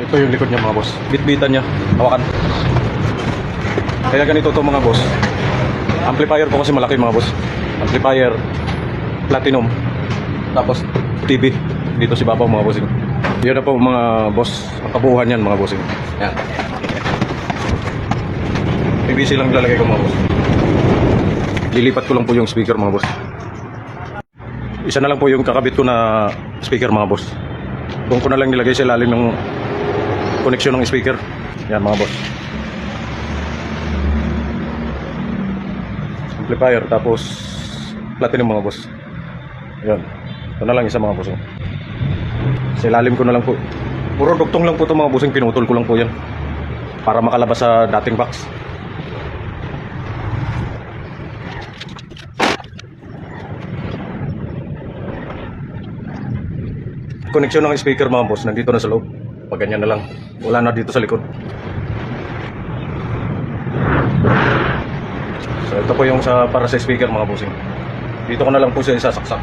Ito yung likod niya mga boss. Bitbitan niya. Hawakan. Kaya ganito to mga boss. Amplifier po kasi malaki mga boss. Amplifier, platinum, tapos TV. Dito si Babaw mga bossing. Yan na po mga boss. Ang kabuuhan yan mga bossing. Yan. PVC lang lalagay ko mga boss. Lilipat ko lang po yung speaker mga boss. Isa na lang po yung kakabit ko na speaker mga boss. Doon ko na lang nilagay sa ilalim ng koneksyon ng speaker. Yan mga boss. Amplifier tapos platinum mga boss. Yan. Ito na lang isa mga boss. Sa ilalim ko na lang po. Puro duktong lang po ito mga boss. Pinutol ko lang po yan. Para makalabas sa dating box. Koneksyon ng speaker mga boss, nandito na sa loob. Pag ganyan na lang, wala na dito sa likod. So ito po yung para sa speaker mga bossing. Dito ko na lang po siya isasaksak.